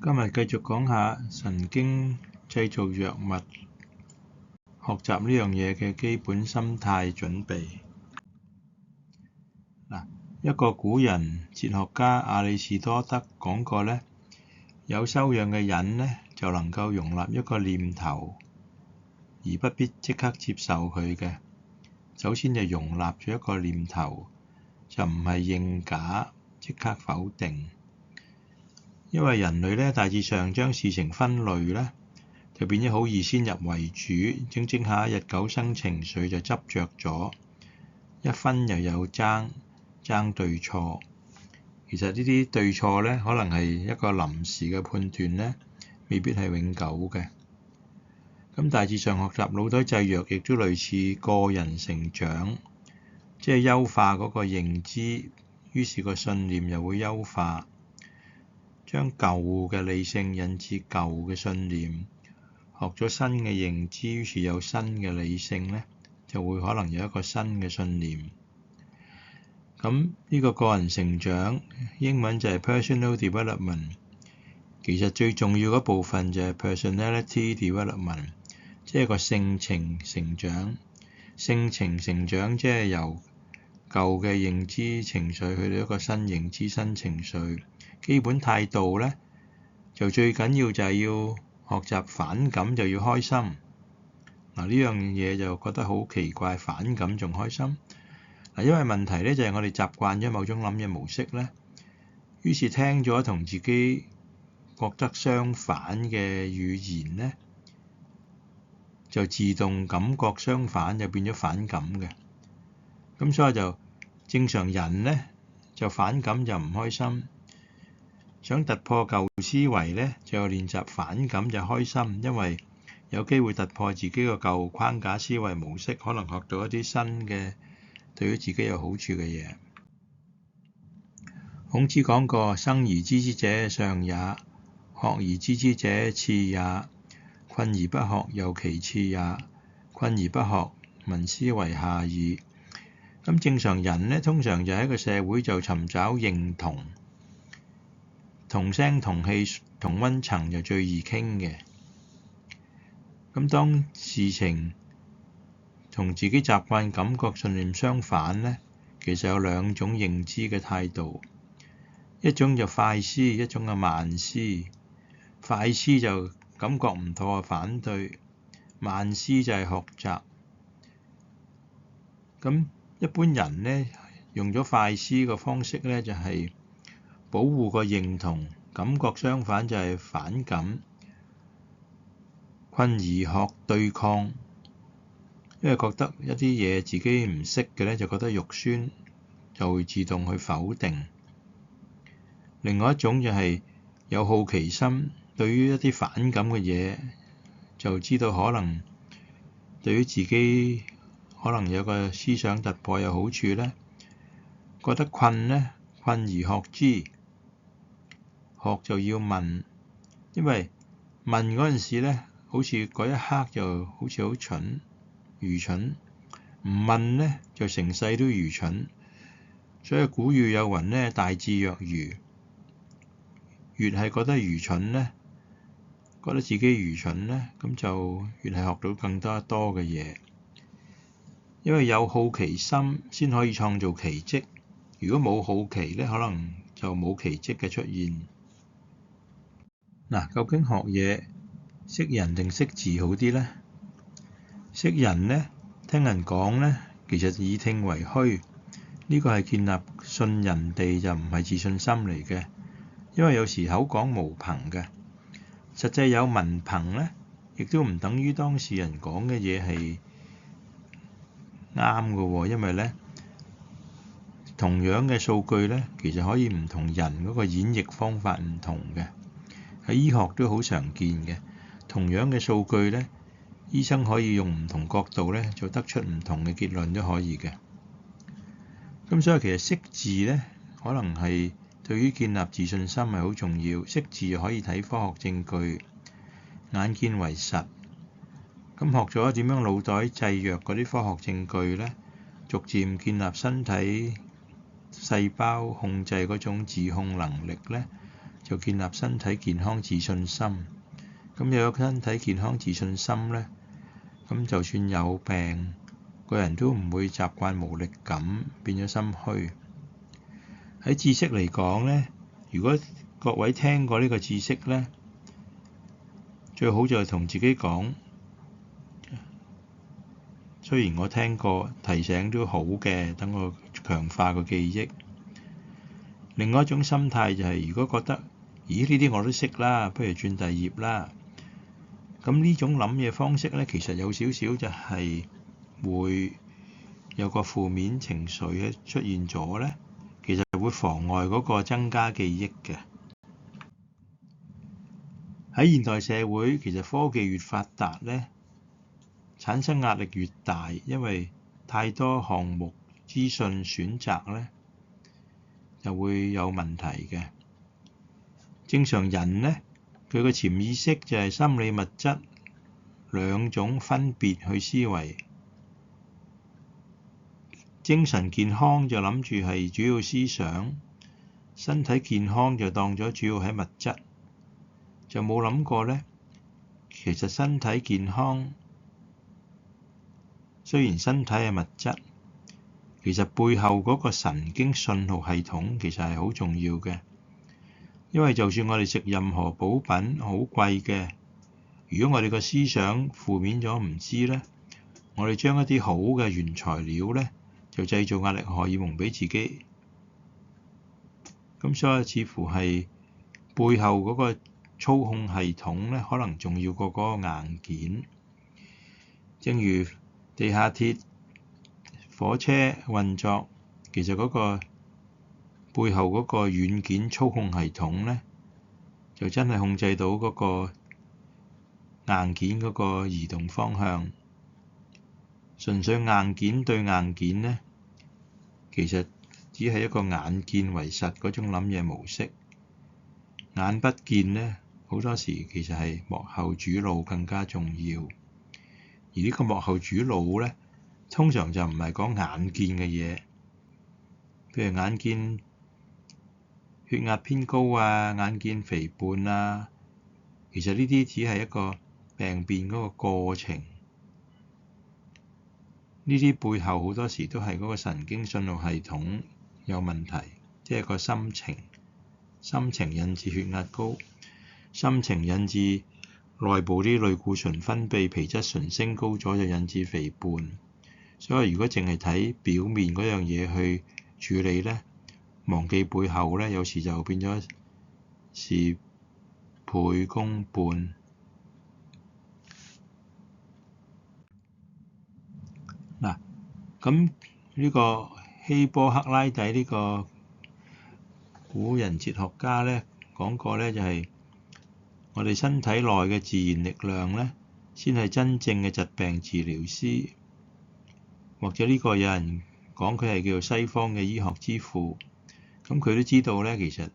今日繼續講下神經製造藥物學習呢樣嘢嘅基本心態準備。一個古人哲學家亞里士多德講過呢，有修養嘅人呢，就能夠容納一個念頭，而不必即刻接受佢嘅。首先就容納咗一個念頭，就唔係認假，即刻否定。因為人類呢，大致上將事情分類呢，就變咗好易先入為主，整下日久生情緒就執着咗，一分又有爭對錯。其實呢啲對錯呢，可能係一個臨時嘅判斷呢，未必係永久嘅。咁大致上學習腦袋製藥亦都類似個人成長，即係優化嗰個認知，於是個信念又會優化。將舊嘅理性引致舊嘅信念，學咗新嘅認知，於是有新嘅理性呢，就會可能有一個新嘅信念。咁呢個人成長，英文就係 personal development， 其實最重要嗰部分就係 personality development， 即係個性情成長。性情成長即係由舊嘅認知情緒去到一個新認知新情緒。基本態度呢，就最緊要就係要學習反感就要開心。呢樣嘢就覺得好奇怪，反感仲開心。因為問題呢，就係我哋習慣咗某種諗嘢模式呢，於是聽咗同自己覺得相反嘅語言呢，就自動感覺相反，就變咗反感嘅。咁所以就正常人呢，就反感就唔開心。想突破舊思維呢，就要練習反感就開心，因為有機會突破自己個舊框架思維模式，可能學到一啲新嘅對於自己有好處嘅嘢。孔子講過：生而知之者上也，學而知之者次也，困而不學又其次也，困而不學民思為下矣。咁正常人呢，通常就喺個社會就尋找認同。同聲同氣同溫層就最易傾嘅。咁當事情同自己習慣感覺信念相反呢，其實有兩種認知嘅態度，一種就快思，一種就慢思。快思就感覺唔妥啊，反對；慢思就係學習。咁一般人呢，用咗快思嘅方式呢，就係保護個認同，感覺相反就係反感。困而學對抗，因為覺得一啲嘢自己唔識嘅呢，就覺得肉酸，就會自動去否定。另外一種就係有好奇心，對於一啲反感嘅嘢，就知道可能對於自己可能有個思想突破有好處呢，覺得困呢，困而學之。學就要問，因為問嗰陣時呢，好似嗰一刻就好似好愚蠢；唔問呢，就成世都愚蠢。所以古語有云呢，大智若愚。越係覺得愚蠢呢，覺得自己愚蠢呢，咁就越係學到更多嘅嘢。因為有好奇心先可以創造奇蹟。如果冇好奇呢，可能就冇奇蹟嘅出現。究竟學嘢識人定識字好啲呢？識人呢，聽人講呢，其實以聽為虛，呢個係建立信人哋，就唔係自信心嚟嘅。因為有時口講無憑嘅，實際有文憑呢，亦都唔等於當事人講嘅嘢係啱嘅喎。因為呢，同樣嘅數據呢，其實可以唔同人嗰個演繹方法唔同嘅。喺醫學都好常見嘅，同樣嘅數據呢，醫生可以用唔同角度呢，就得出唔同嘅結論都可以嘅。咁所以其實識字呢，可能係對於建立自信心係好重要。識字可以睇科學證據，眼見為實。咁學咗點樣腦袋製藥嗰啲科學證據呢，逐漸建立身體細胞控制嗰種自控能力呢，就建立身體健康自信心。咁有咗身體健康自信心咧，咁就算有病，個人都唔會習慣無力感，變咗心虛。喺知識嚟講咧，如果各位聽過呢個知識咧，最好就係同自己講，雖然我聽過，提醒都好嘅，等我強化個記憶。另外一種心態就係，如果覺得，咦，呢啲我都識啦，不如轉第二頁啦。咁呢種諗嘢方式咧，其實有少少就係會有個負面情緒咧出現咗咧，其實會妨礙嗰個增加記憶嘅。喺現代社會，其實科技越發達咧，產生壓力越大，因為太多項目資訊選擇咧，就會有問題嘅。正常人咧，佢個潛意識就係心理物質兩種分別去思維。精神健康就諗住係主要思想，身體健康就當咗主要喺物質，就冇諗過咧，其實身體健康雖然身體係物質，其實背後嗰個神經信號系統其實係好重要嘅。因為就算我哋食任何補品好貴嘅，如果我哋個思想負面咗唔知咧，我哋將一啲好嘅原材料咧，就製造壓力荷爾蒙俾自己。咁所以似乎係背後嗰個操控系統咧，可能重要過嗰個硬件。正如地下鐵、火車運作，其實嗰個背後嗰個軟件操控系統咧，就真係控制到嗰個硬件嗰個移動方向。純粹硬件對硬件咧，其實只係一個眼見為實嗰種諗嘢模式。眼不見咧，好多時其實係幕後主腦更加重要。而呢個幕後主腦咧，通常就唔係講眼見嘅嘢，譬如眼見血壓偏高啊，眼見肥胖啊，其實呢啲只係一個病變嗰個過程。呢啲背後好多時都係嗰個神經信號系統有問題，即係個心情引致血壓高，心情引致內部啲類固醇分泌，皮質醇升高咗就引致肥胖。所以如果淨係睇表面嗰樣嘢去處理咧，忘記背後咧，有時就變咗事倍功半。嗱，咁呢個希波克拉底呢個古人哲學家咧講過咧，就係我哋身體內嘅自然力量咧，先係真正嘅疾病治療師。或者呢個有人講佢係叫做西方嘅醫學之父。咁佢都知道咧，其實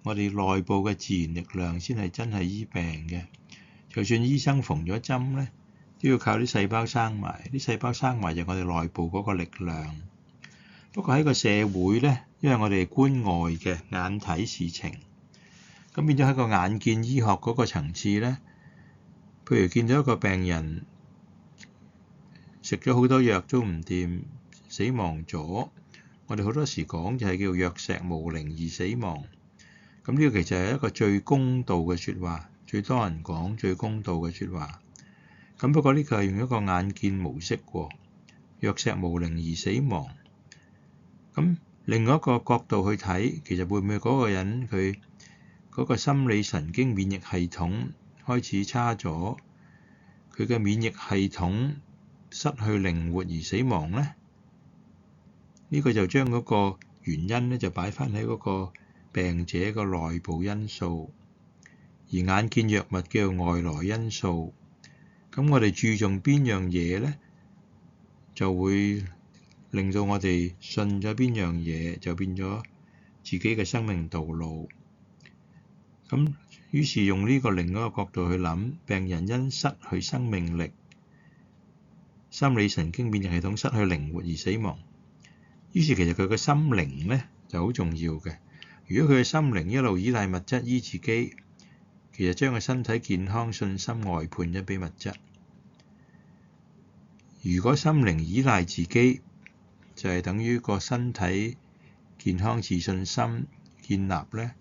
我哋內部嘅自然力量先係真係醫病嘅。就算醫生縫咗針咧，都要靠啲細胞生埋。啲細胞生埋就我哋內部嗰個力量。不過喺個社會咧，因為我哋係觀外嘅眼睇事情，咁變咗喺個眼見醫學嗰個層次咧，譬如見到一個病人食咗好多藥都唔掂，死亡咗。我哋好多時講就係叫藥石無靈而死亡。咁呢個其實係一個最公道嘅説話，最多人講最公道嘅説話。咁不過呢個係用一個眼見模式喎，藥石無靈而死亡。咁另外一個角度去睇，其實會唔會嗰個人佢嗰個心理神經免疫系統開始差咗，佢嘅免疫系統失去靈活而死亡咧？呢個就將嗰個原因咧就擺翻喺嗰個病者個內部因素，而眼見藥物叫做外來因素。咁我哋注重邊樣嘢咧，就會令到我哋信咗邊樣嘢，就變咗自己嘅生命道路。咁於是用呢個另一個角度去諗，病人因失去生命力，心理神經免疫系統失去靈活而死亡。於是其實佢個心靈咧就好重要嘅。如果佢嘅心靈一路依賴物質醫自己，其實將個身體健康信心外判咗俾物質。如果心靈依賴自己，就係等於個身體健康自信心建立咧，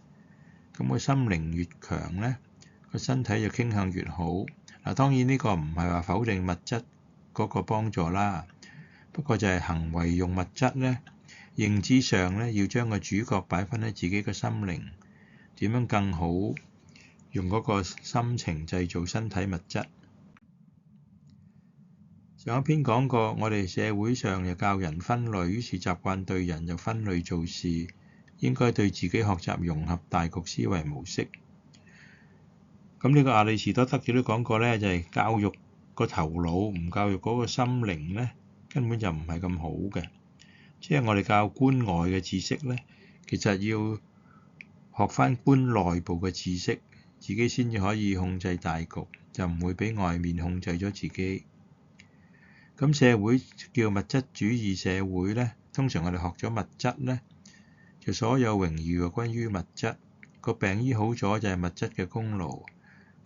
咁個心靈越強咧，個身體就傾向越好。嗱，當然呢個唔係話否定物質嗰個幫助啦，不過就係行為用物質咧，認知上咧要將個主角擺返喺自己嘅心靈，點樣更好用嗰個心情製造身體物質。上一篇講過，我哋社會上又教人分類，於是習慣對人就分類做事，應該對自己學習融合大局思維模式。咁呢個亞里士多德亦都講過咧，就係教育個頭腦，唔教育嗰個心靈咧，根本就唔係咁好嘅。即係我哋教觀外嘅知識咧，其實要學返觀內部嘅知識，自己先至可以控制大局，就唔會俾外面控制咗自己。咁社會叫物質主義社會咧，通常我哋學咗物質咧，就所有榮譽就歸於物質。個病醫好咗就係物質嘅功勞，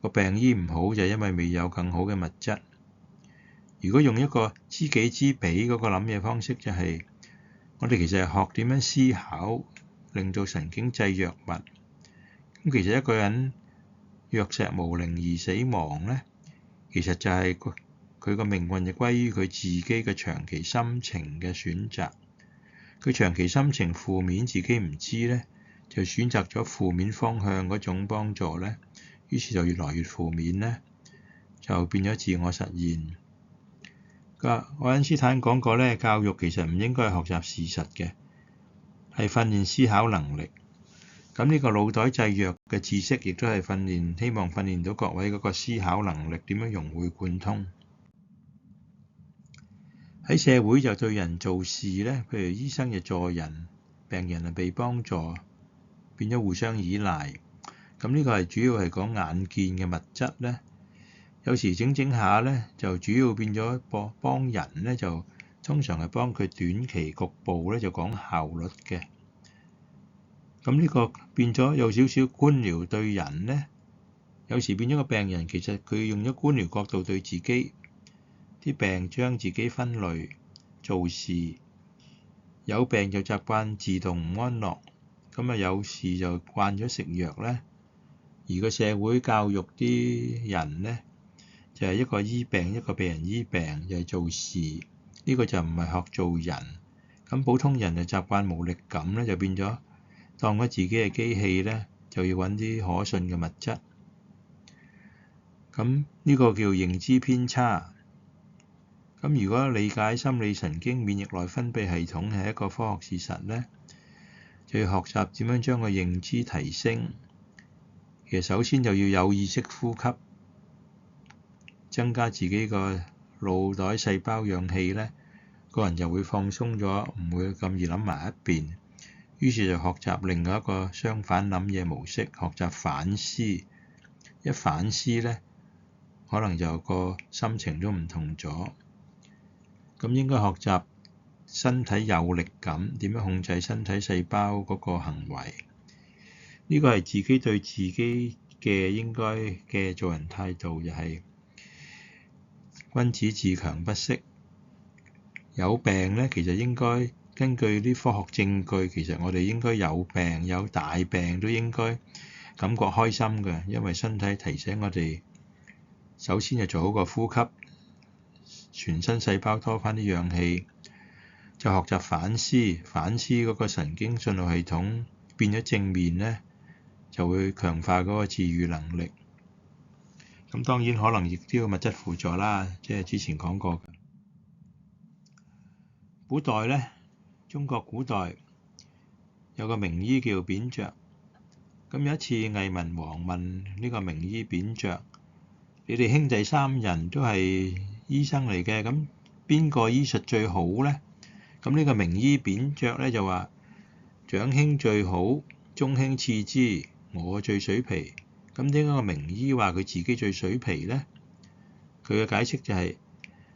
個病醫唔好就係因為未有更好嘅物質。如果用一個知己知彼嗰個諗嘢方式，就係我哋其實係學點樣思考，令到神經製藥物。咁其實一個人藥石無靈而死亡咧，其實就係佢個命運就歸於佢自己嘅長期心情嘅選擇。佢長期心情負面，自己唔知咧，就選擇咗負面方向嗰種幫助咧，於是就越來越負面咧，就變咗自我實現。愛因斯坦講過咧，教育其實唔應該係學習事實嘅，係訓練思考能力。咁呢個腦袋製藥嘅知識，亦都係希望訓練到各位嗰個思考能力，點樣融會貫通。喺社會就對人做事咧，譬如醫生就助人，病人係被幫助，變咗互相依賴。咁呢個係主要係講眼見嘅物質咧。有時整下咧，就主要變咗幫人咧，就通常係幫佢短期局部咧，就講效率嘅。咁呢個變咗有少少官僚對人咧，有時變咗個病人，其實佢用咗官僚角度對自己。啲病將自己分類做事，有病就習慣自動唔安樂，咁有事就慣咗食藥咧。而個社會教育啲人咧，就係一個醫病，一個被人醫病，就係做事。呢個就唔係學做人。咁普通人就習慣無力感咧，就變咗當咗自己係機器咧，就要揾啲可信嘅物質。咁呢個叫認知偏差。咁如果理解心理神經免疫內分泌系統係一個科學事實咧，就要學習點樣將個認知提升。其實首先就要有意識呼吸，增加自己個腦袋細胞氧氣咧，個人就會放鬆咗，唔會咁易諗埋一邊。於是就學習另外一個相反諗嘢模式，學習反思。一反思咧，可能就個心情都唔同咗。咁應該學習身體有力感，點樣控制身體細胞嗰個行為。呢個係自己對自己嘅應該嘅做人態度，就係君子自強不息。有病咧，其實應該根據啲科學證據，其實我哋應該有病有大病都應該感覺開心嘅，因為身體提醒我哋，首先就做好個呼吸。全身細胞多返啲氧氣，就學習反思嗰個神經信號系統變咗正面咧，就會強化嗰個治癒能力。咁當然可能亦都要物質輔助啦，即係之前講過嘅。古代咧，中國古代有個名醫叫扁鵲。咁有一次魏文王問呢個名醫扁鵲：你哋兄弟三人都係醫生嚟嘅，咁邊個醫術最好咧？咁呢個名醫扁鵲咧就話：長兄最好，中兄次之，我最水皮。咁點解個名醫話佢自己最水皮咧？佢嘅解釋就係：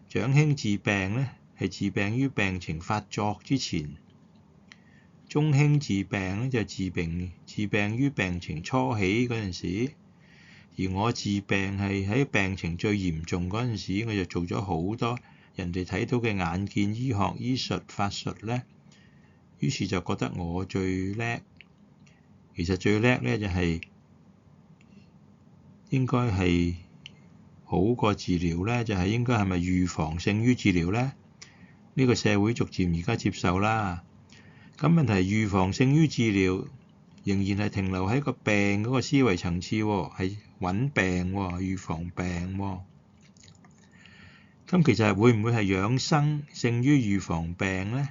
長兄治病咧係治病於病情發作之前，中輕治病咧就係治病於病情初起嗰陣時，而我治病係喺病情最嚴重嗰陣時，我就做咗好多人哋睇到嘅眼見醫學、醫術、法術咧，於是就覺得我最叻。其實最叻咧就係應該係好過治療咧，就係應該係咪預防勝於治療咧？呢個社會逐漸而家接受啦。咁問題係預防勝於治療，仍然係停留喺個病嗰個思維層次喎，係揾病喎，預防病喎。咁其實會唔會係養生勝於預防病咧？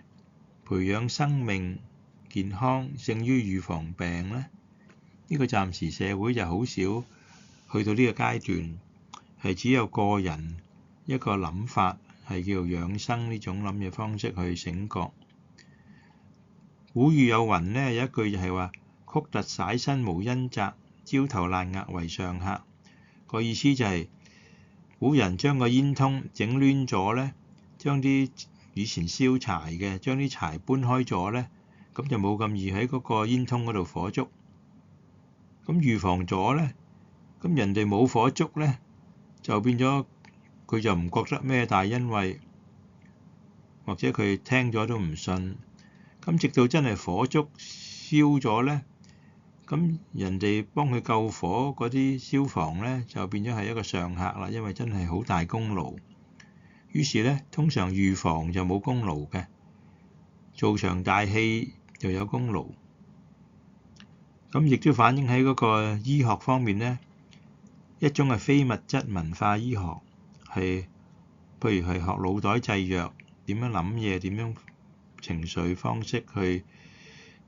培養生命健康勝於預防病咧？呢個暫時社會就好少去到呢個階段，係只有個人一個諗法係叫做養生呢種諗嘅方式去醒覺。古語有云呢，有一句就係話：曲突徙身無因責，焦頭爛額為上客。個意思就係古人將個煙通整亂咗呢，將啲以前燒柴嘅將啲柴搬開咗呢，咁就冇咁易喺嗰個煙通嗰度火燭。咁預防咗呢，咁人哋冇火燭呢，就變咗佢就唔覺得咩大恩惠，或者佢聽咗都唔信。咁直到真係火燭燒咗呢，咁人哋幫佢救火嗰啲消防呢，就變咗係一個上客啦，因為真係好大功勞。於是呢，通常預防就冇功勞嘅，做場大戲就有功勞。咁亦都反映喺嗰個醫學方面呢，一種係非物質文化醫學，係譬如係學腦袋製藥，點樣諗嘢，點樣情緒方式去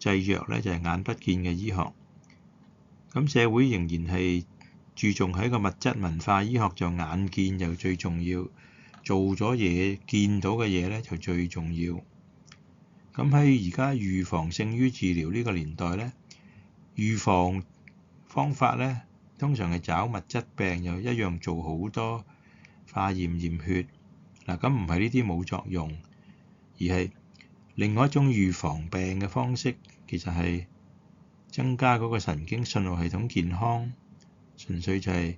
製藥呢，就係眼不見嘅醫學。咁社會仍然係注重喺個物質文化醫學，就眼見就最重要，做咗嘢見到嘅嘢呢就最重要。咁喺而家預防勝於治療呢個年代呢，預防方法呢通常係找物質病，又一樣做好多化驗驗血。嗱，咁唔係呢啲冇作用，而係另外一種預防病嘅方式，其實係增加嗰個神經信號系統健康，純粹就係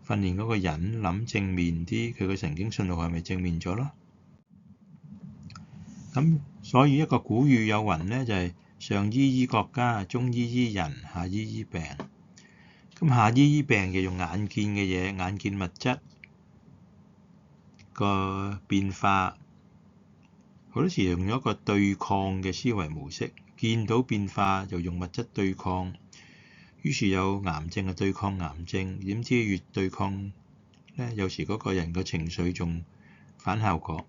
訓練嗰個人諗正面啲，佢個神經信號係咪正面咗咯？咁所以一個古語有云呢，就係上醫醫國家，中醫醫人，下醫醫病。咁下醫醫病就用眼見嘅嘢，眼見物質個變化，好多時用咗一個對抗嘅思維模式，見到變化就用物質對抗，於是有癌症就對抗癌症，點知越對抗呢，有時嗰個人個情緒仲反效果。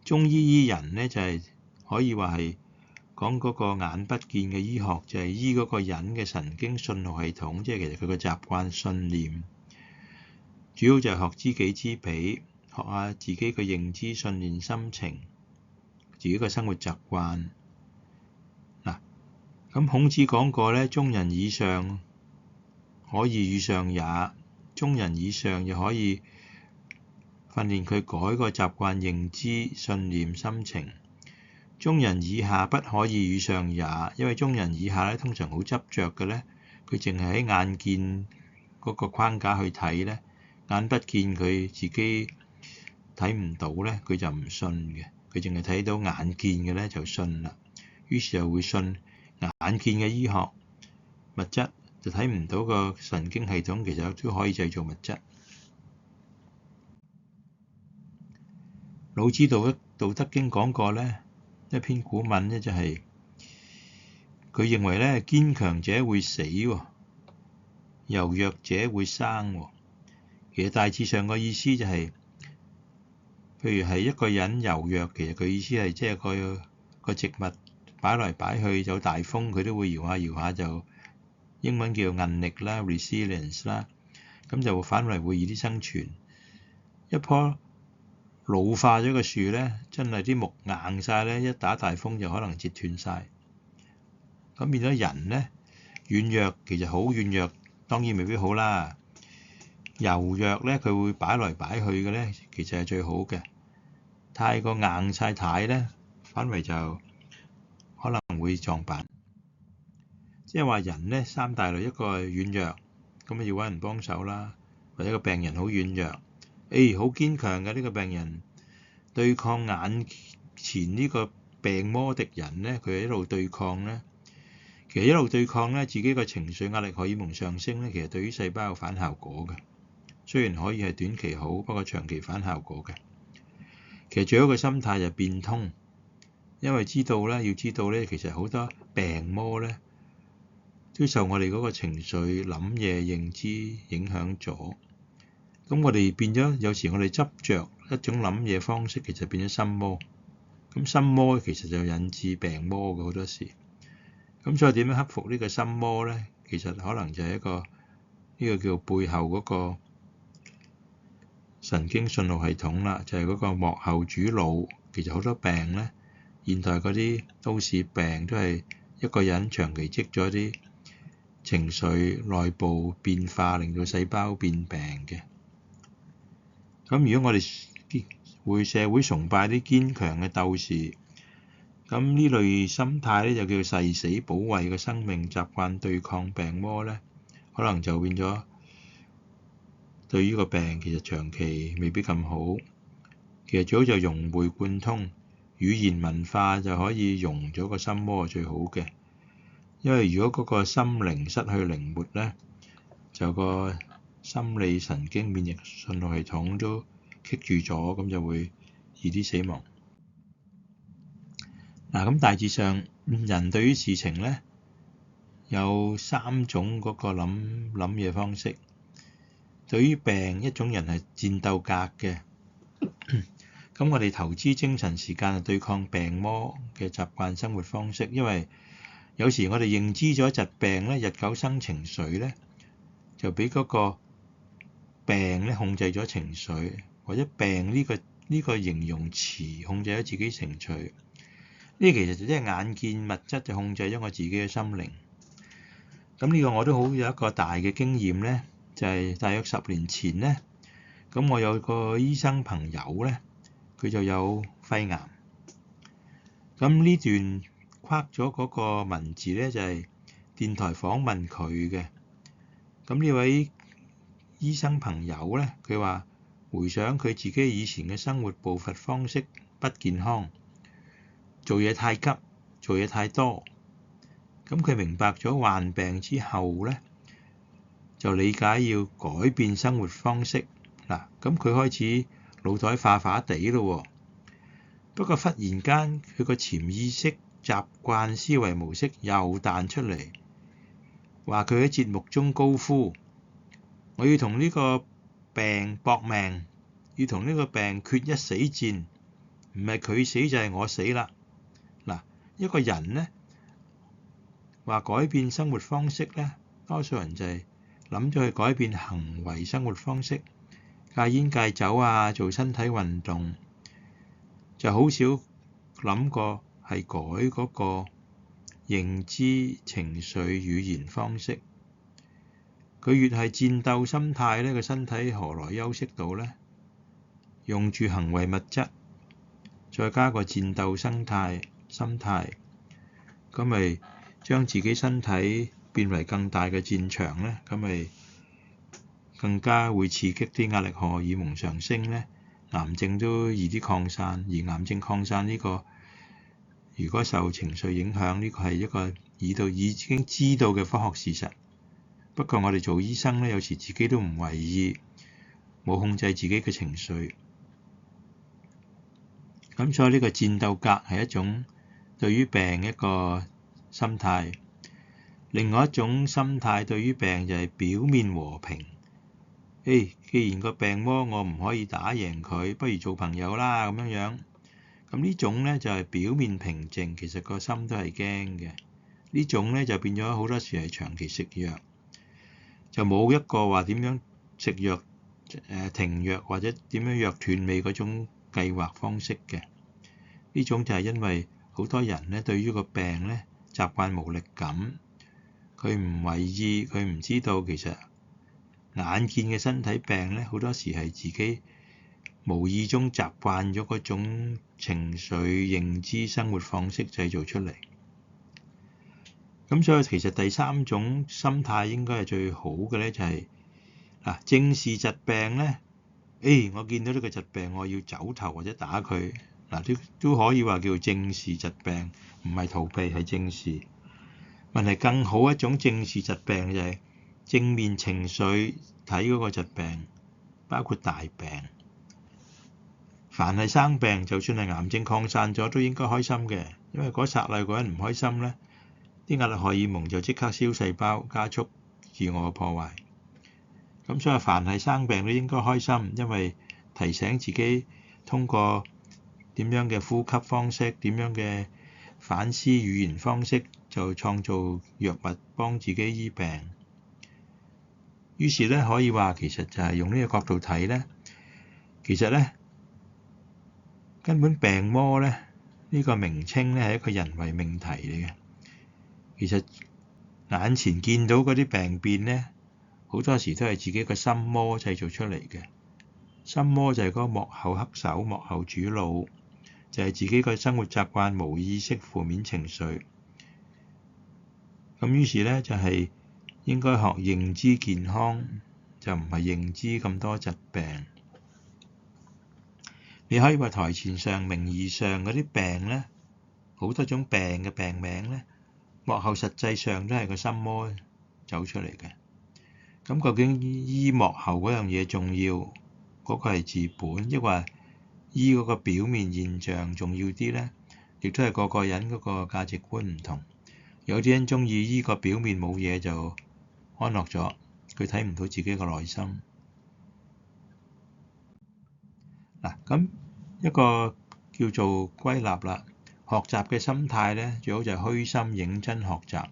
中醫醫人呢，就係可以話係講嗰個眼不見嘅醫學，就係醫嗰個人嘅神經信號系統，即係其實佢個習慣信念，主要就係學知己知彼，學下自己嘅認知信念心情，自己嘅生活習慣。嗱，咁孔子講過呢，中人以上可以與上也，中人以上又可以訓練佢改個習慣、認知、信念、心情。中人以下不可以與上也，因為中人以下咧通常好執着嘅咧，佢淨係喺眼見嗰個框架去睇咧，眼不見佢自己睇唔到咧，佢就唔信嘅。佢淨係睇到眼見嘅咧就信啦，於是就會信眼見嘅醫學物質，就睇唔到個神經系統其實都可以製造物質。老子道德經講過咧，一篇古文咧就係佢認為咧，堅強者會死喎，柔弱者會生喎。其實大致上個意思就係，譬如係一個人柔弱，其實佢意思係即係個植物擺來擺去有大風，佢都會搖下搖下，就英文叫韌力啦 resilience 啦，咁就反為會易啲生存。一棵老化咗嘅樹咧，真係啲木硬晒咧，一打大風就可能折斷晒。咁變咗人咧，軟弱其實好軟弱，當然未必好啦。柔弱咧，佢會擺來擺去嘅咧，其實係最好嘅。太過硬晒太咧，反為就可能會會撞板。即係話人呢，三大類，一個係軟弱，咁要揾人幫手啦，或者個病人好軟弱，好堅強嘅呢個病人對抗眼前呢個病魔敵人呢，佢一路對抗呢，其實一路對抗呢，自己個情緒壓力荷爾蒙上升呢，其實對於細胞有反效果嘅。雖然可以係短期好，不過長期反效果嘅。其實最好嘅心態就變通，因為要知道呢，其實好多病魔呢，都受我哋嗰個情緒、諗嘢、認知影響咗。咁我哋變咗，有時我哋執着一種諗嘢方式，其實變咗心魔。咁心魔其實就引致病魔嘅好多時。咁所以點樣克服呢個心魔呢？其實可能就係呢個叫背後嗰個神經信號系統啦，就係嗰個幕後主腦。其實好多病呢，現代嗰啲都市病都係一個人長期積咗啲情緒內部變化，令到細胞變病嘅。咁如果我哋社會崇拜啲堅強嘅鬥士，咁呢類心態咧就叫誓死保衛嘅生命，習慣對抗病魔咧，可能就變咗對於個病其實長期未必咁好。其實最好就融會貫通，語言文化就可以融咗個心魔係最好嘅。因為如果嗰個心靈失去靈活咧，就個心理神經免疫信號系統都棘住咗，咁就會易啲死亡。咁大致上人對於事情咧有三種嗰個諗嘢方式。對於病，一種人係戰鬥格嘅，咁我哋投資精神時間係對抗病魔嘅習慣生活方式。因為有時我哋認知咗疾病咧，日久生情緒咧，就俾嗰個病咧控制咗情緒，或者病呢個形容詞控制咗自己情緒。呢其實就即係眼見物質就控制咗我自己嘅心靈。咁呢個我都好有一個大嘅經驗咧，就係大約10年前咧，咁我有個醫生朋友咧，佢就有肺癌。咁呢段框咗嗰個文字咧，就係電台訪問佢嘅。咁呢位醫生朋友咧，佢話回想佢自己以前嘅生活步伐方式不健康，做嘢太急，做嘢太多。咁佢明白咗患病之後咧，就理解要改變生活方式。嗱，咁佢開始腦袋化化地咯。不過忽然間佢個潛意識習慣思維模式又彈出嚟，話佢喺節目中高呼：我要同呢個病搏命，要同呢個病決一死戰，唔係佢死就係我死啦。嗱，一個人呢話改變生活方式呢，多數人就係諗咗去改變行為生活方式，戒煙戒酒啊，做身體運動，就好少諗過係改嗰個認知、情緒、語言方式。佢越係戰鬥心態呢，個身體何來休息到呢？用住行為物質，再加個戰鬥心態，咁咪將自己身體變為更大嘅戰場呢，咁咪更加會刺激啲壓力荷爾蒙上升呢，癌症都易啲擴散。而癌症擴散呢個，如果受情緒影響，呢個係一個已經知道嘅科學事實。不過我哋做醫生呢，有時自己都唔為意，冇控制自己嘅情緒。咁所以呢個戰鬥格係一種對於病一個心態。另外一種心態對於病就係表面和平。既然個病魔我唔可以打贏佢，不如做朋友啦咁樣。咁呢種呢就係表面平靜，其實個心都係驚嘅。呢種呢就變咗好多時係長期食藥，就冇一個話點樣食藥停藥或者點樣藥斷尾嗰種計劃方式嘅。呢種就係因為好多人呢對於個病呢習慣無力感，佢唔為意，佢唔知道其實眼見嘅身體病呢，好多時係自己無意中習慣咗嗰種情緒、認知、生活方式製造出嚟。咁所以其實第三種心態應該係最好嘅咧，就係正視疾病咧。我見到呢個疾病，我要走頭或者打佢，都可以話叫正視疾病，唔係逃避，係正視。問題更好一種正視疾病就係正面情緒睇嗰個疾病，包括大病。凡係生病，就算係癌症擴散咗，都應該開心嘅，因為嗰剎那嗰人唔開心咧，啲壓力荷爾蒙就即刻燒細胞，加速自我嘅破壞。咁所以凡係生病都應該開心，因為提醒自己通過點樣嘅呼吸方式、點樣嘅反思語言方式，就創造藥物幫自己醫病。於是咧，可以話其實就係用呢個角度睇咧，其實咧根本病魔咧呢個名稱咧係一個人為命題嚟嘅。其實眼前見到嗰啲病變咧，好多時都係自己個心魔製造出嚟嘅。心魔就係嗰個幕後黑手、幕後主腦，就係自己個生活習慣、無意識、負面情緒。咁於是咧就係應該學認知健康，就唔係認知咁多疾病。你可以話台前上、名義上嗰啲病咧，好多種病嘅病名咧，幕後實際上都係個心魔走出嚟嘅。咁究竟醫幕後嗰樣嘢重要，嗰個係治本，抑或醫嗰個表面現象重要啲咧？亦都係個個人嗰個價值觀唔同。有啲人鍾意醫個表面冇嘢就安樂咗，佢睇唔到自己個內心。咁一個叫做歸納啦，學習嘅心態咧，最好就係虛心認真學習。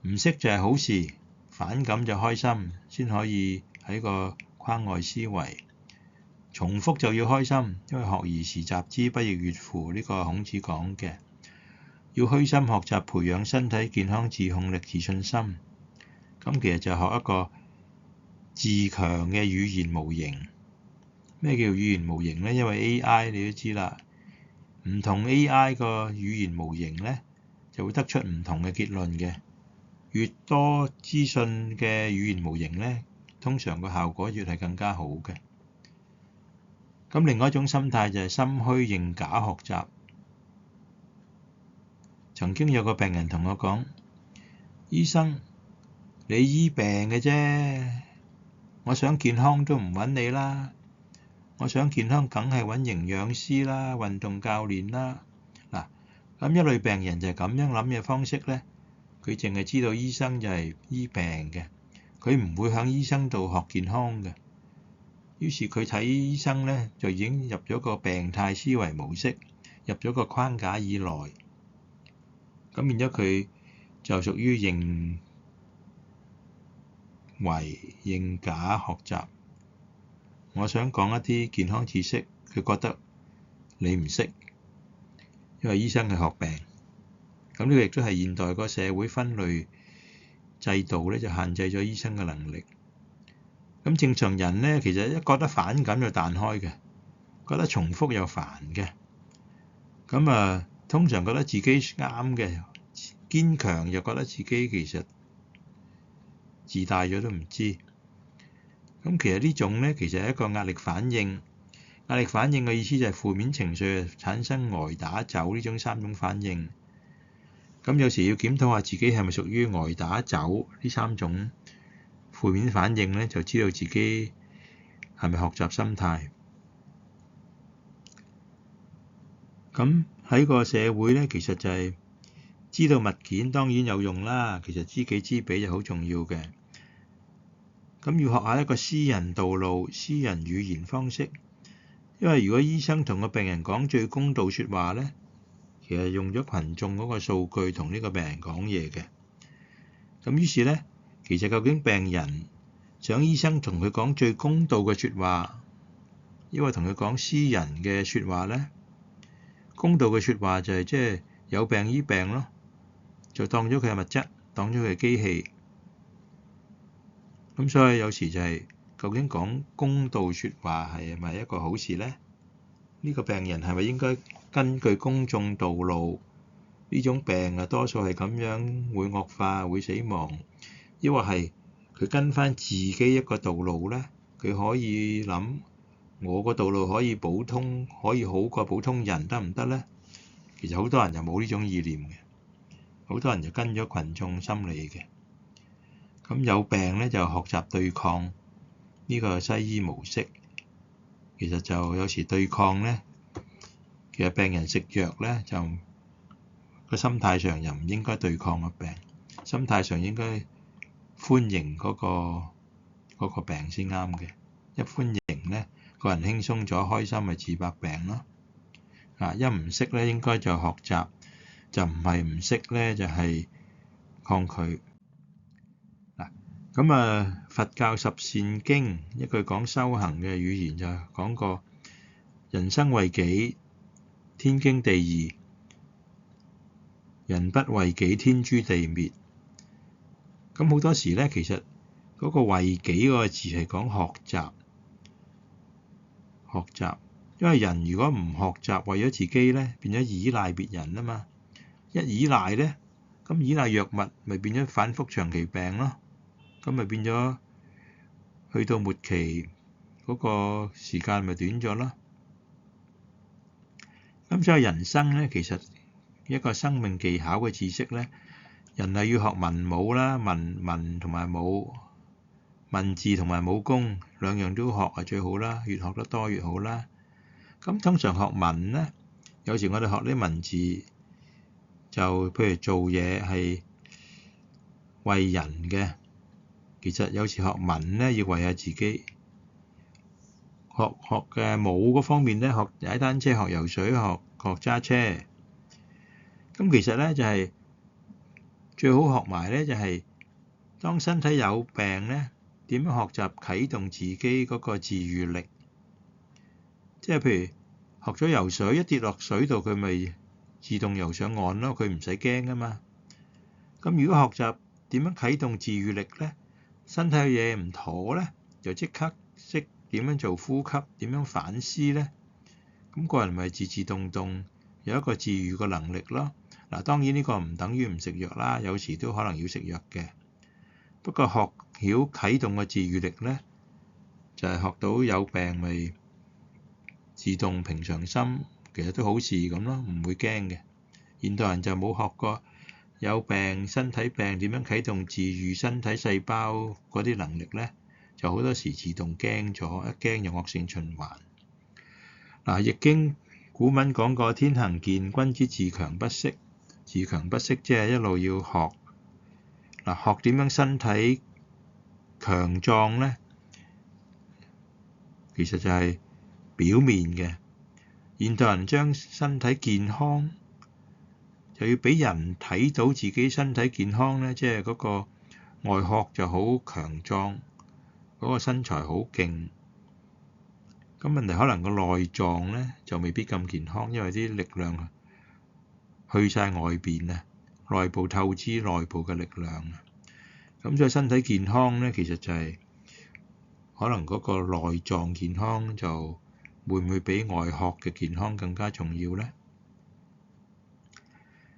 唔識就係好事，反感就開心，先可以喺個框外思維。重複就要開心，因為學而時習之，不亦說乎？呢個孔子講嘅。要虛心學習，培養身體健康、自控力、自信心。咁其實就學一個自強嘅語言模型。咩叫語言模型咧？因為 AI 你都知啦，唔同 AI 個語言模型咧，就會得出唔同嘅結論嘅。越多資訊嘅語言模型咧，通常個效果越係更加好嘅。咁另外一種心態就係心虛認假學習。曾經有個病人同我講：醫生，你醫病嘅啫，我想健康都唔揾你啦，我想健康梗係揾營養師啦、運動教練啦。咁一類病人就係咁樣諗嘅方式咧，佢淨係知道醫生就係醫病嘅，佢唔會響醫生度學健康嘅。於是佢睇醫生咧，就已經入咗個病態思維模式，入咗個框架以內。咁變咗佢就屬於認為認假學習。我想講一啲健康知識，佢覺得你唔識，因為醫生係學病。咁呢個亦都係現代個社會分類制度咧，就限制咗醫生嘅能力。咁正常人咧，其實一覺得反感就彈開嘅，覺得重複又煩嘅。咁通常覺得自己啱嘅，堅強又覺得自己其實自大咗都唔知。咁其實呢種咧，其實係一個壓力反應。壓力反應嘅意思就係負面情緒產生呆打走呢種三種反應。咁有時要檢討下自己係咪屬於呆打走呢三種負面反應咧，就知道自己係咪學習心態。咁喺個社會咧，其實就係知道物件當然有用啦，其實知己知彼就好重要嘅。咁要學下一個私人道路、私人語言方式，因為如果醫生同個病人講最公道説話咧，其實用咗群眾嗰個數據同呢個病人講嘢嘅。咁於是咧，其實究竟病人想醫生同佢講最公道嘅説話，抑或同佢講私人嘅説話咧？公道嘅説話就係即係有病醫病咯，就當咗佢係物質，當咗佢係機器。咁所以有時就係究竟講公道説話係咪一個好事咧？呢個病人係咪應該根據公眾道路呢種病啊多數係咁樣會惡化會死亡，抑或係佢跟翻自己一個道路咧，佢可以諗我個道路可以普通，可以好過普通人得唔得咧？其實好多人就冇呢種意念嘅，好多人就跟咗群眾心理嘅。咁有病咧就學習對抗呢個西醫模式，其實就有時對抗咧，其實病人食藥咧就個心態上又唔應該對抗個病，心態上應該歡迎嗰個病先啱嘅。一歡迎咧，個人輕鬆咗，開心咪治百病咯。一唔識咧，應該就學習，就唔係唔識咧，就係抗拒。咁佛教十善經一句講修行嘅語言就講過：人生為己，天經地義；人不為己，天誅地滅。咁好多時咧，其實嗰個為己嗰個字係講學習，學習。因為人如果唔學習，為咗自己咧，變咗依賴別人啊嘛。一依賴咧，咁依賴藥物，咪變咗反覆長期病咯。咁咪變咗去到末期嗰個時間咪短咗咯。咁所以人生咧，其實一個生命技巧嘅知識咧，人係要學文武啦，文同埋武，文字同埋武功兩樣都學係最好啦，越學得多越好啦。咁通常學文咧，有時我哋學啲文字就譬如做嘢係為人嘅。其實有時學文咧要為下自己，學嘅武嗰方面咧，學踩單車、學游水、學揸車。咁其實咧就係最好學埋咧，就係當身體有病咧，點樣學習啟動自己嗰個自癒力。即係譬如學咗游水，一跌落水度，佢咪自動游上岸咯，佢唔使驚㗎嘛。咁如果學習點樣啟動自癒力咧？身體嘅嘢唔妥咧，就即刻識點樣做呼吸，點樣反思咧。咁個人咪自動有一個自癒嘅能力咯。嗱，當然呢個唔等於唔食藥啦，有時都可能要食藥嘅。不過學曉啟動嘅自癒力咧，就係學到有病咪自動平常心，其實都好事咁咯，唔會驚嘅。現代人就冇學過。有病、身體病點樣啟動自癒身體細胞嗰啲能力咧，就好多時自動驚咗，一驚就惡性循環。易經古文講過：天行健，君子自強不息。自強不息即係一路要學。學點樣身體強壯咧，其實就係表面嘅。現代人將身體健康就要俾人睇到自己身體健康咧，即係嗰個外殼就好強壯，嗰個身材好勁。咁問題可能個內臟咧就未必咁健康，因為啲力量去晒外邊啊，內部透支內部嘅力量啊。咁所以身體健康咧，其實就係可能嗰個內臟健康就會唔會比外殼嘅健康更加重要咧？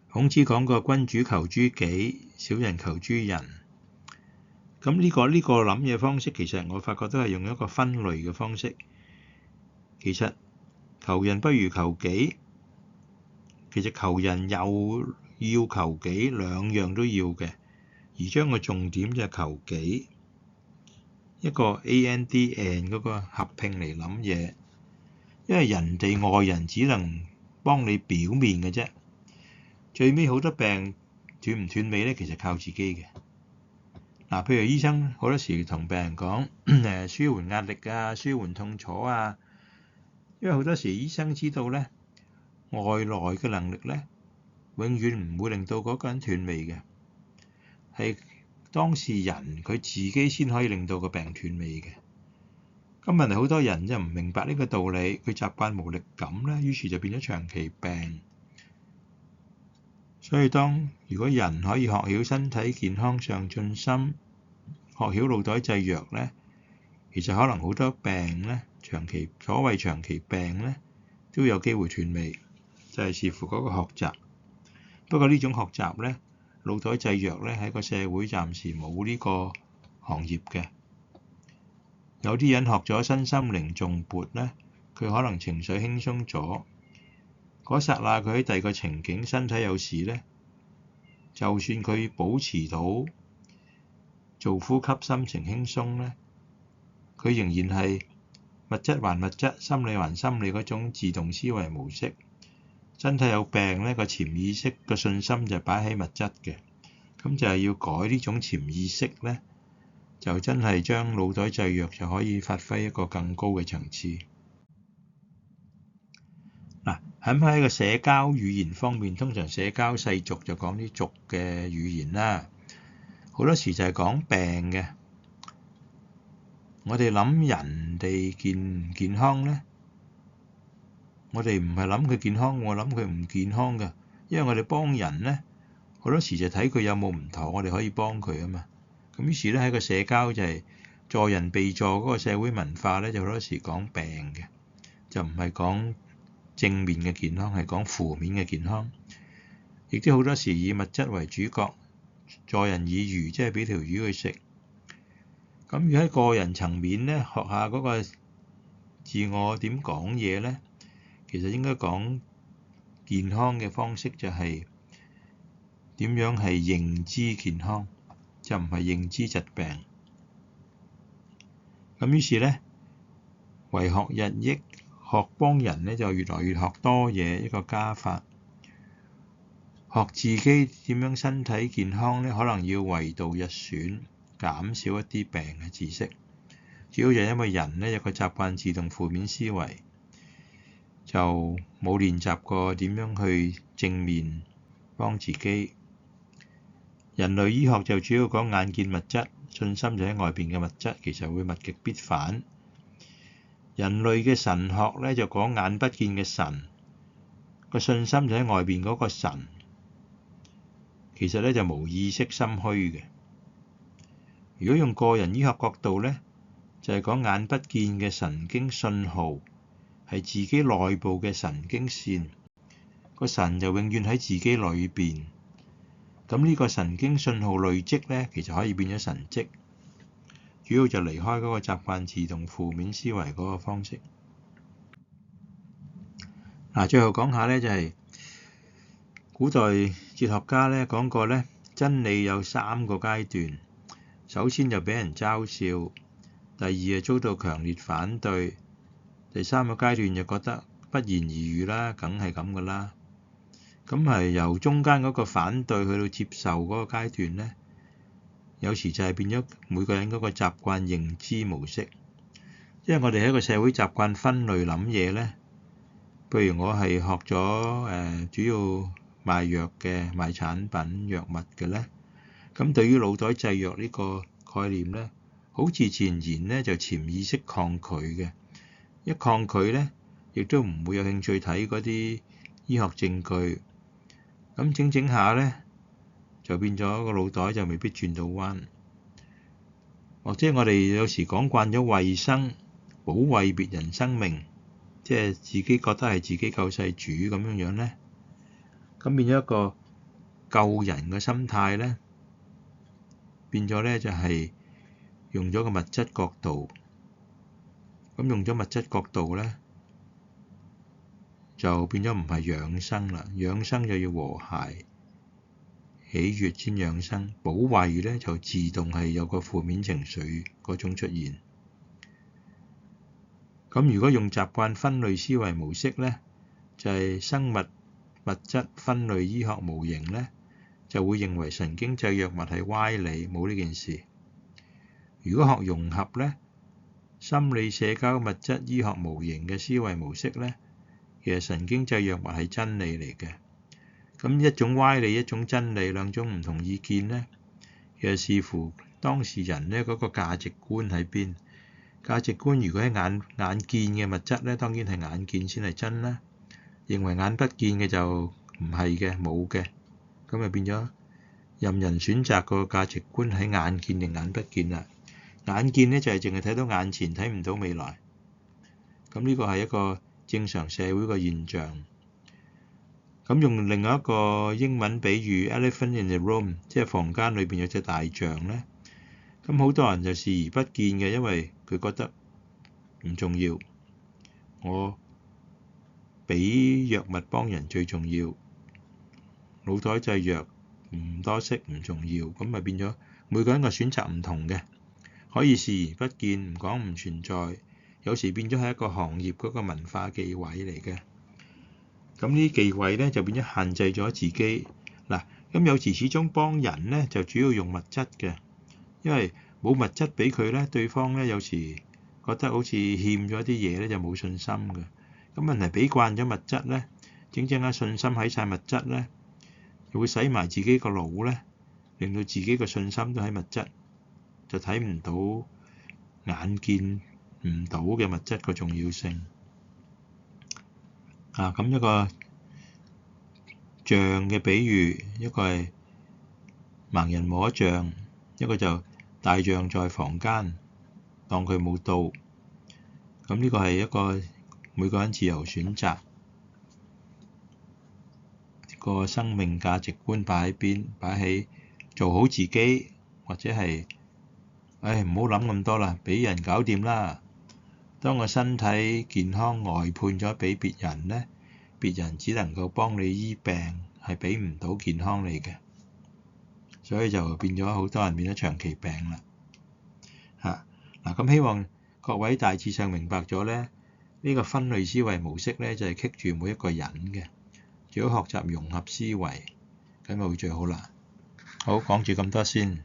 孔子講過：君主求諸己，小人求諸人。咁呢個諗嘢方式，其實我發覺都係用一個分類嘅方式。其實求人不如求己，其實求人又要求己，兩樣都要嘅。而將個重點就係求己，一個 and 嗰個合併嚟諗嘢。因為人哋外人只能幫你表面嘅啫。最尾好多病斷唔斷尾咧，其實靠自己嘅。譬如醫生好多時同病人講舒緩壓力啊，舒緩痛楚啊。因為好多時醫生知道咧，外來嘅能力咧，永遠唔會令到嗰個人斷尾嘅，係當事人佢自己先可以令到個病斷尾嘅。咁問題好多人就唔明白呢個道理，佢習慣無力感咧，於是就變咗長期病。所以如果人可以學曉身體健康上進心，學曉腦袋製藥咧，其實可能好多病咧，所謂長期病咧，都有機會斷尾，就係視乎嗰個學習。不過呢種學習咧，腦袋製藥咧喺個社會暫時冇呢個行業嘅。有啲人學咗身心靈頌缽咧，佢可能情緒輕鬆咗，嗰剎那佢喺第二個情景身體有事咧，就算佢保持到做呼吸心情輕鬆咧，佢仍然係物質還物質，心理還心理嗰種自動思維模式。身體有病咧，個潛意識個信心就擺喺物質嘅，咁就係要改呢種潛意識咧，就真係將腦袋製藥就可以發揮一個更高嘅層次。嗱，喺個社交語言方面，通常社交世俗就講啲俗嘅語言啦，好多時就係講病嘅。我哋諗人哋健唔健康咧？我哋唔係諗佢健康，我諗佢唔健康嘅，因為我哋幫人咧，好多時就睇佢有冇唔妥，我哋可以幫佢啊嘛。咁於是咧喺個社交就係助人被助嗰個社會文化咧，就好多時講病嘅，就唔係講正面嘅健康，係講負面嘅健康。亦都好多時以物質為主角，助人以漁，即係俾條魚去食。咁如果喺個人層面咧，學下嗰個自我點講嘢咧，其實應該講健康嘅方式就係點樣係認知健康，就唔係認知疾病。咁於是咧，為學日益，學幫人咧就越來越學多嘢，一個加法。學自己點樣身體健康咧，可能要為道日損，減少一啲病嘅知識。主要就係因為人咧有個習慣自動負面思維，就冇練習過點樣去正面幫自己。人類醫學就主要講眼見物質，信心就喺外邊嘅物質，其實會物極必反。人類嘅神學咧就講眼不見嘅神，個信心就喺外邊嗰個神，其實咧就無意識心虛嘅。如果用個人醫學角度咧，就係講眼不見嘅神經信號係自己內部嘅神經線，個神就永遠喺自己裏邊。咁呢個神經信號累積咧，其實可以變咗神蹟。主要就離開嗰個習慣自動負面思維嗰個方式。最後講下咧，就係古代哲學家咧講過咧，真理有3個階段。首先就俾人嘲笑，第二就遭到強烈反對，第3個階段就覺得不言而喻啦，梗係咁噶啦。咁係由中間嗰個反對去到接受嗰個階段咧，有時就係變咗每個人嗰個習慣認知模式。因為我哋喺個社會習慣分類諗嘢咧，譬如我係學咗主要賣藥嘅、賣產品藥物嘅咧，咁對於腦袋製藥呢個概念咧，好自然咧就潛意識抗拒嘅。一抗拒咧，亦都唔會有興趣睇嗰啲醫學證據。咁整下咧，就變咗個腦袋就未必轉到彎。或者我哋有時講慣咗衞生，保衞別人生命，即係自己覺得係自己救世主咁樣咧，咁變咗一個救人嘅心態咧，變咗咧就係用咗個物質角度。咁用咗物質角度咧，就變咗唔係養生啦。養生就要和諧、喜悅先養生。保衞咧就自動係有個負面情緒嗰種出現。咁如果用習慣分類思維模式咧，就係生物物質分類醫學模型咧，就會認為神經製藥物係歪理，冇呢件事。如果學融合咧，心理社交物質醫學模型嘅思維模式咧，其實神經製藥物係真理嚟嘅。咁一種歪理，一種真理，兩種唔同意見咧，其實視乎當事人咧嗰個價值觀喺邊。價值觀如果喺眼見嘅物質咧，當然係眼見先係真啦。認為眼不見嘅就唔係嘅，冇嘅。咁就變咗任人選擇個價值觀喺眼見定眼不見啦。眼見咧就係淨係睇到眼前，睇唔到未來。咁呢個係一個正常社會嘅現象。咁用另外一個英文比喻 elephant in the room， 即係房間裏邊有隻大象咧。咁好多人就視而不見嘅，因為佢覺得唔重要。我俾藥物幫人最重要，腦袋製藥唔多識唔重要，咁咪變咗每個人嘅選擇唔同嘅，可以視而不見，唔講唔存在，有時變咗係一個行業嗰個文化忌諱嚟嘅。咁呢啲忌諱咧就變咗限制咗自己。嗱，咁有時始終幫人咧就主要用物質嘅，因為冇物質俾佢咧，對方咧有時覺得好似欠咗啲嘢咧就冇信心嘅。咁問題俾慣咗物質咧，整下信心喺晒物質咧，就會洗埋自己個腦咧，令到自己個信心都喺物質，就睇唔到眼見唔到嘅物質個重要性。咁一個象嘅比喻，一個係盲人摸象，一個就大象在房間，當佢冇到。咁呢個係一個每個人自由選擇，個生命價值觀擺喺邊，擺喺做好自己，或者係唔好諗咁多啦，俾人搞掂啦。當個身體健康外判咗俾別人咧，別人只能夠幫你醫病，係俾唔到健康你嘅，所以就變咗好多人變咗長期病啦。咁希望各位大致上明白咗咧，呢個分類思維模式咧就係棘住每一個人嘅，最好學習融合思維，咁咪會最好啦。好，講住咁多先。